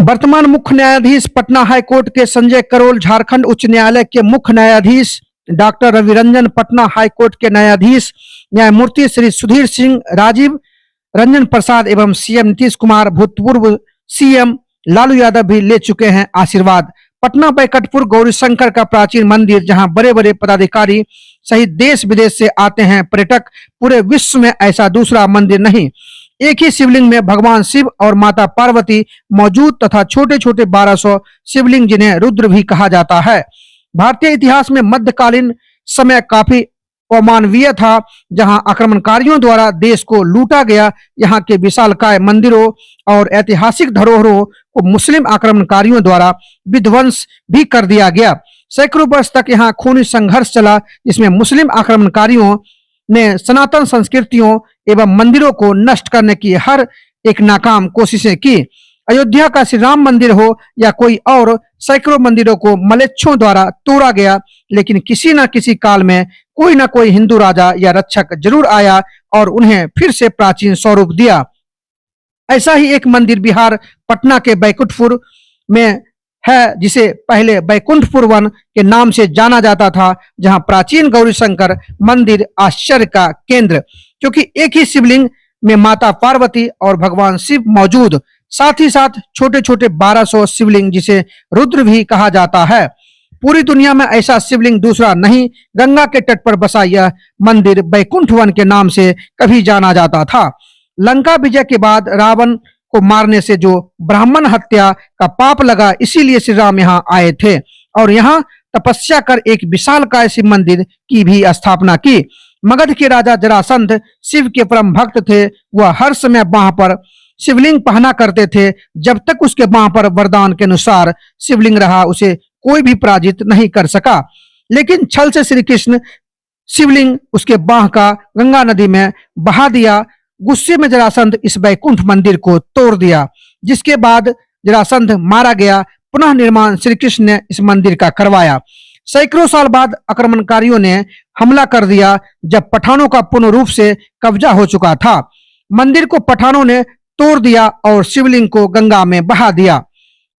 वर्तमान मुख्य न्यायाधीश पटना हाईकोर्ट के संजय करोल, झारखंड उच्च न्यायालय के मुख्य न्यायाधीश डॉक्टर रवि रंजन, पटना हाईकोर्ट के न्यायाधीश न्यायमूर्ति श्री सुधीर सिंह, राजीव रंजन प्रसाद एवं सीएम नीतीश कुमार, भूतपूर्व सीएम लालू यादव भी ले चुके हैं आशीर्वाद। पटना बैकटपुर गौरीशंकर का प्राचीन मंदिर, जहां बड़े बड़े पदाधिकारी सहित देश विदेश से आते हैं पर्यटक। पूरे विश्व में ऐसा दूसरा मंदिर नहीं। एक ही शिवलिंग में भगवान शिव और माता पार्वती मौजूद तथा छोटे छोटे 1200 शिवलिंग, जिन्हें रुद्र भी कहा जाता है। भारतीय इतिहास में मध्यकालीन समय काफी अमानवीय था, जहां आक्रमणकारियों द्वारा देश को लूटा गया। यहाँ के विशालकाय मंदिरों और ऐतिहासिक धरोहरों को मुस्लिम आक्रमणकारियों द्वारा विध्वंस भी कर दिया गया। सैकड़ों वर्ष तक यहाँ खूनी संघर्ष चला, जिसमें मुस्लिम आक्रमणकारियों ने सनातन संस्कृतियों एवं मंदिरों को नष्ट करने की हर एक नाकाम कोशिशें की। अयोध्या का श्री राम मंदिर हो या कोई और, सैकड़ों मंदिरों को मलेच्छों द्वारा तोड़ा गया, लेकिन किसी न किसी काल में कोई न कोई हिंदू राजा या रक्षक जरूर आया और उन्हें फिर से प्राचीन स्वरूप दिया। ऐसा ही एक मंदिर बिहार पटना के बैकुंठपुर में है, जिसे पहले बैकुंठपुर वन के नाम से जाना जाता था, जहां प्राचीन गौरीशंकर मंदिर आश्चर्य का केंद्र, क्योंकि एक ही शिवलिंग में माता पार्वती और भगवान शिव मौजूद, साथ ही साथ छोटे छोटे 1200 शिवलिंग, जिसे रुद्र भी कहा जाता है। पूरी दुनिया में ऐसा शिवलिंग दूसरा नहीं। गंगा के तट पर बसा यह मंदिर बैकुंठ वन के नाम से कभी जाना जाता था। लंका विजय के बाद रावण को मारने से जो ब्राह्मण हत्या का पाप लगा, इसीलिए श्री राम यहाँ आए थे और यहाँ तपस्या कर एक विशालकाय शिव मंदिर की भी स्थापना की। मगध के राजा जरासंध शिव के परम भक्त थे। वह हर समय बाह पर शिवलिंग पहना करते थे। जब तक उसके बाह पर वरदान के अनुसार शिवलिंग रहा, उसे कोई भी पराजित नहीं कर सका। लेकिन छल से श्री कृष्ण शिवलिंग उसके बाह का गंगा नदी में बहा दिया। गुस्से में जरासंध इस बैकुंठ मंदिर को तोड़ दिया, जिसके बाद जरासंध मारा गया। पुनः निर्माण श्री कृष्ण ने इस मंदिर का करवाया। सैकड़ों साल बाद आक्रमणकारियों ने हमला कर दिया, जब पठानों का पूर्ण रूप से कब्जा हो चुका था। मंदिर को पठानों ने तोड़ दिया और शिवलिंग को गंगा में बहा दिया।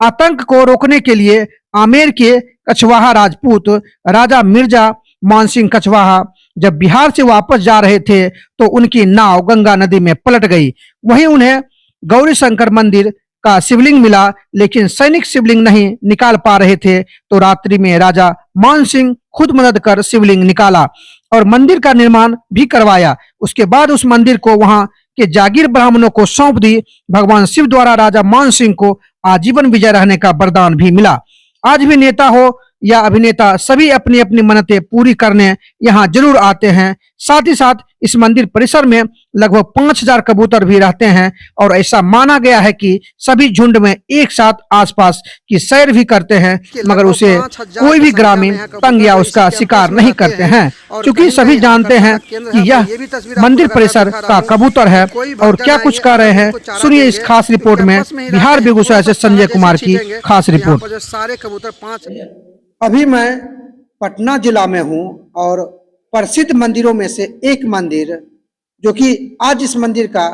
आतंक को रोकने के लिए आमेर के कछवाहा राजपूत राजा मिर्जा मानसिंह कछवाहा जब बिहार से वापस जा रहे थे, तो उनकी नाव गंगा नदी में पलट गई। वहीं उन्हें गौरीशंकर मंदिर का शिवलिंग मिला, लेकिन सैनिक शिवलिंग नहीं निकाल पा रहे थे, तो रात्रि में राजा मानसिंह खुद मदद कर शिवलिंग निकाला और मंदिर का निर्माण भी करवाया। उसके बाद उस मंदिर को वहां के जागीर ब्राह्मणों को सौंप दी। भगवान शिव द्वारा राजा मानसिंह को आजीवन विजय रहने का वरदान भी मिला। आज भी नेता हो या अभिनेता, सभी अपनी अपनी मन्नतें पूरी करने यहाँ जरूर आते हैं। साथ ही साथ इस मंदिर परिसर में लगभग 5000 कबूतर भी रहते हैं और ऐसा माना गया है कि सभी झुंड में एक साथ आसपास की सैर भी करते हैं, मगर उसे कोई भी ग्रामीण तंग या उसका शिकार नहीं करते हैं, क्योंकि सभी जानते हैं कि यह मंदिर परिसर का कबूतर है। और क्या कुछ कह रहे हैं, सुनिए इस खास रिपोर्ट में। बिहार बेगूसराय से संजय कुमार की खास रिपोर्ट। सारे कबूतर 5। अभी मैं पटना जिला में हूं और प्रसिद्ध मंदिरों में से एक मंदिर, जो कि आज इस मंदिर का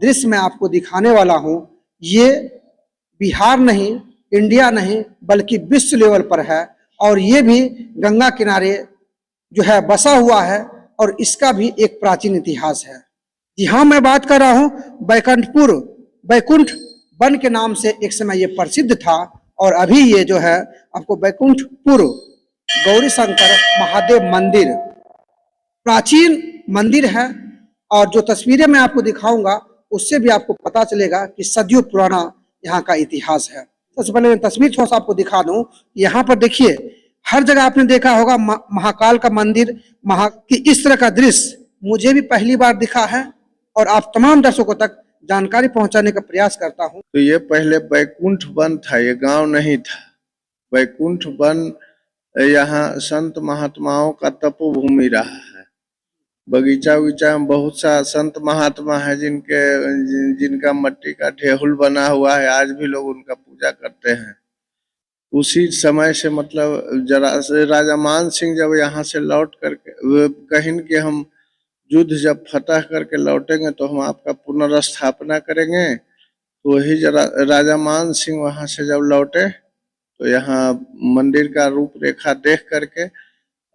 दृश्य मैं आपको दिखाने वाला हूं, ये बिहार नहीं, इंडिया नहीं, बल्कि विश्व लेवल पर है। और ये भी गंगा किनारे जो है बसा हुआ है और इसका भी एक प्राचीन इतिहास है। जी हाँ, मैं बात कर रहा हूँ बैकुंठपुर, बैकुंठ वन के नाम से एक समय ये प्रसिद्ध था और अभी ये जो है आपको बैकुंठपुर गौरीशंकर महादेव मंदिर प्राचीन मंदिर है। और जो तस्वीरें मैं आपको दिखाऊंगा उससे भी आपको पता चलेगा कि सदियों पुराना यहाँ का इतिहास है। सबसे पहले मैं तस्वीर थोड़ा सा आपको दिखा दूं। यहाँ पर देखिए, हर जगह आपने देखा होगा महाकाल का मंदिर, कि इस तरह का दृश्य मुझे भी पहली बार दिखा है और आप तमाम दर्शकों तक जानकारी पहुंचाने का प्रयास करता हूं। तो ये पहले बैकुंठ वन था, ये गांव नहीं था। बैकुंठ वन यहाँ संत महात्माओं का तपोभूमि रहा है। बगीचा उगीचा में बहुत सा संत महात्मा है जिनका मट्टी का ढेहुल बना हुआ है। आज भी लोग उनका पूजा करते हैं। उसी समय से मतलब जरा राजा मान सिंह जब यहाँ से लौट करके कहीं कि हम युद्ध जब फतह करके लौटेंगे तो हम आपका पुनर्स्थापना करेंगे, तो वही जरा राजा मान सिंह वहां से जब लौटे तो यहाँ मंदिर का रूपरेखा देख करके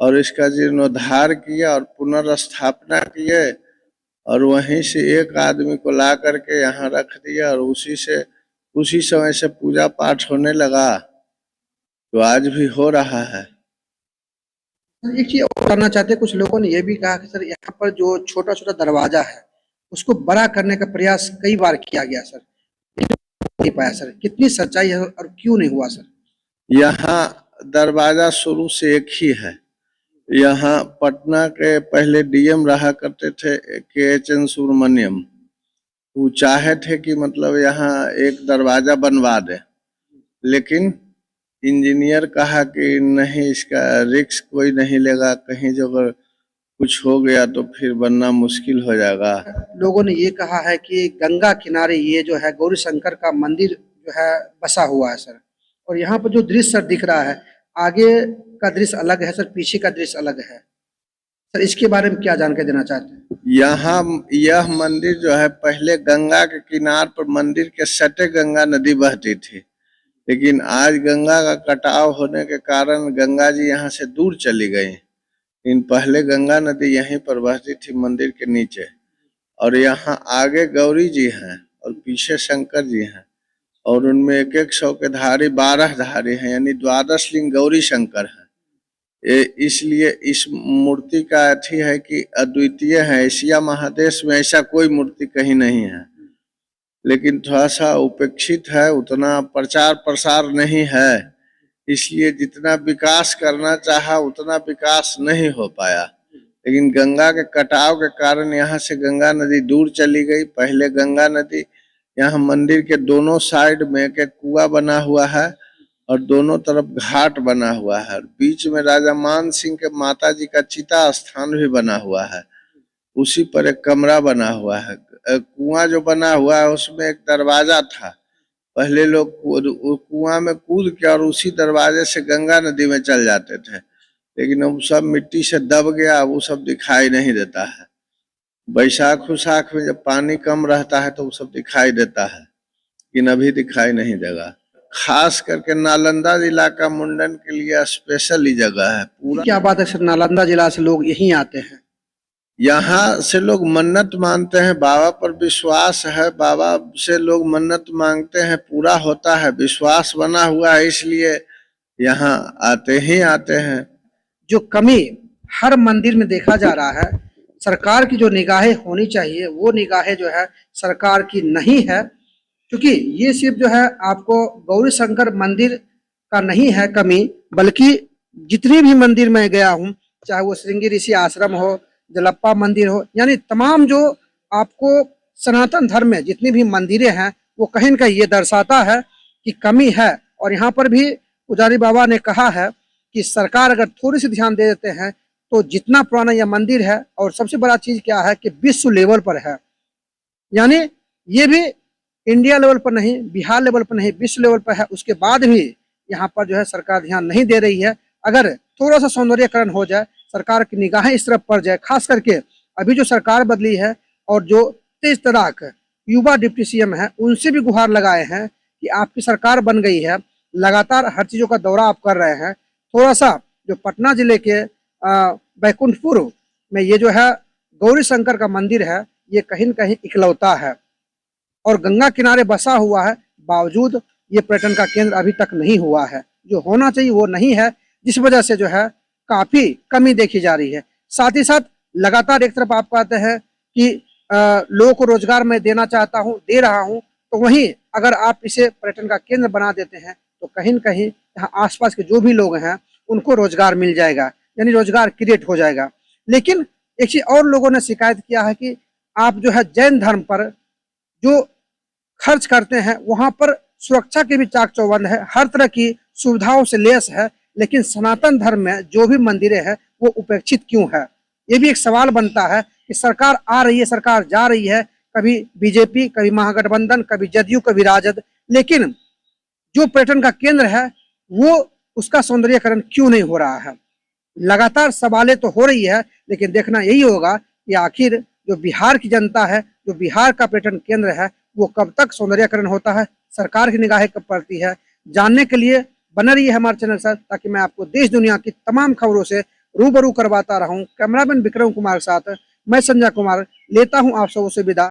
और इसका जीर्णोद्धार किया और पुनर्स्थापना किए और वहीं से एक आदमी को ला करके यहाँ रख दिया और उसी समय से पूजा पाठ होने लगा, तो आज भी हो रहा है। सर, एक चीज और करना चाहते हैं, कुछ लोगों ने यह भी कहा कि सर यहाँ पर जो छोटा छोटा दरवाजा है उसको बड़ा करने का प्रयास कई बार किया गया सर, नहीं पाया सर, कितनी सच्चाई है और क्यों नहीं हुआ सर? यहाँ दरवाजा शुरू से एक ही है। यहाँ पटना के पहले डीएम रहा करते थे KHN सुब्रमण्यम, वो चाहे थे कि मतलब यहाँ एक दरवाजा बनवा दे, लेकिन इंजीनियर कहा कि नहीं, इसका रिस्क कोई नहीं लेगा, कहीं जो अगर कुछ हो गया तो फिर बनना मुश्किल हो जाएगा। लोगों ने ये कहा है कि गंगा किनारे ये जो है गौरी शंकर का मंदिर जो है बसा हुआ है सर, और यहाँ पर जो दृश्य सर दिख रहा है, आगे का दृश्य अलग है सर, पीछे का दृश्य अलग है सर, इसके बारे में क्या जानकारी देना चाहते हैं? यहाँ यह मंदिर जो है पहले गंगा के किनार पर मंदिर के सटे गंगा नदी बहती थी, लेकिन आज गंगा का कटाव होने के कारण गंगा जी यहाँ से दूर चली गई। लेकिन पहले गंगा नदी यहीं पर बहती थी मंदिर के नीचे, और यहाँ आगे गौरी जी हैं और पीछे शंकर जी हैं, और उनमें 100 के धारी 12 धारी हैं, यानी 12 लिंग गौरी शंकर हैं। इसलिए इस मूर्ति का अथी है कि अद्वितीय है, एशिया महादेश में ऐसा कोई मूर्ति कहीं नहीं है, लेकिन थोड़ा सा उपेक्षित है, उतना प्रचार प्रसार नहीं है, इसलिए जितना विकास करना चाहा उतना विकास नहीं हो पाया। लेकिन गंगा के कटाव के कारण यहाँ से गंगा नदी दूर चली गई। पहले गंगा नदी यहाँ मंदिर के दोनों साइड में एक कुआं बना हुआ है और दोनों तरफ घाट बना हुआ है, बीच में राजा मान सिंह के माता जी का चिता स्थान भी बना हुआ है, उसी पर एक कमरा बना हुआ है। कुआं जो बना हुआ है उसमें एक दरवाजा था, पहले लोग कुआं में कूद के और उसी दरवाजे से गंगा नदी में चल जाते थे, लेकिन अब सब मिट्टी से दब गया, वो सब दिखाई नहीं देता है। बैसाख उसाख में जब पानी कम रहता है तो वो सब दिखाई देता है, लेकिन अभी दिखाई नहीं देगा। खास करके नालंदा जिला का मुंडन के लिए स्पेशल ही जगह है पूरा। क्या बात है सर, नालंदा जिला से लोग यहीं आते हैं? यहाँ से लोग मन्नत मानते हैं, बाबा पर विश्वास है, बाबा से लोग मन्नत मांगते हैं, पूरा होता है, विश्वास बना हुआ है, इसलिए यहाँ आते ही आते हैं। जो कमी हर मंदिर में देखा जा रहा है, सरकार की जो निगाहें होनी चाहिए वो निगाहें जो है सरकार की नहीं है, क्योंकि ये सिर्फ जो है आपको गौरी शंकर मंदिर का नहीं है कमी, बल्कि जितने भी मंदिर में गया हूँ, चाहे वो श्रृंगी ऋषि आश्रम हो, जलप्पा मंदिर हो, यानी तमाम जो आपको सनातन धर्म में जितनी भी मंदिरें हैं वो कहीं न कहीं ये दर्शाता है कि कमी है। और यहाँ पर भी पुजारी बाबा ने कहा है कि सरकार अगर थोड़ी सी ध्यान दे देते हैं तो जितना पुराना यह मंदिर है, और सबसे बड़ा चीज क्या है कि विश्व लेवल पर है, यानी ये भी इंडिया लेवल पर नहीं, बिहार लेवल पर नहीं, विश्व लेवल पर है, उसके बाद भी यहाँ पर जो है सरकार ध्यान नहीं दे रही है। अगर थोड़ा सा सौंदर्यकरण हो जाए, सरकार की निगाहें इस तरफ पड़ जाए, खास करके अभी जो सरकार बदली है और जो तेज तराक युवा डिप्टी सीएम है, उनसे भी गुहार लगाए हैं कि आपकी सरकार बन गई है, लगातार हर चीजों का दौरा आप कर रहे हैं, थोड़ा सा जो पटना जिले के बैकुंठपुर में ये जो है गौरी शंकर का मंदिर है, ये कहीं न कहीं इकलौता है और गंगा किनारे बसा हुआ है, बावजूद ये पर्यटन का केंद्र अभी तक नहीं हुआ है, जो होना चाहिए वो नहीं है, जिस वजह से जो है काफी कमी देखी जा रही है। साथ ही साथ लगातार एक तरफ आप कहते हैं कि लोगों को रोजगार मैं देना चाहता हूं, दे रहा हूं, तो वहीं अगर आप इसे पर्यटन का केंद्र बना देते हैं तो कहीं न कहीं यहाँ आसपास के जो भी लोग हैं उनको रोजगार मिल जाएगा, यानी रोजगार क्रिएट हो जाएगा। लेकिन एक चीज और लोगों ने शिकायत किया है कि आप जो है जैन धर्म पर जो खर्च करते हैं वहां पर सुरक्षा के भी चाक चौबंद है, हर तरह की सुविधाओं से लेस है, लेकिन सनातन धर्म में जो भी मंदिरें हैं वो उपेक्षित क्यों है? ये भी एक सवाल बनता है कि सरकार आ रही है, सरकार जा रही है, कभी बीजेपी, कभी महागठबंधन, कभी जदयू, कभी राजद, लेकिन जो पर्यटन का केंद्र है वो उसका सौंदर्यकरण क्यों नहीं हो रहा है? लगातार सवालें तो हो रही है, लेकिन देखना यही होगा कि आखिर जो बिहार की जनता है, जो बिहार का पर्यटन केंद्र है, वो कब तक सौंदर्यकरण होता है, सरकार की निगाहें कब पड़ती है, जानने के लिए बना रहिए हमारे चैनल से, ताकि मैं आपको देश दुनिया की तमाम खबरों से रूबरू करवाता रहूं। कैमरामैन विक्रम कुमार के साथ मैं संजय कुमार लेता हूं आप सबों से विदा।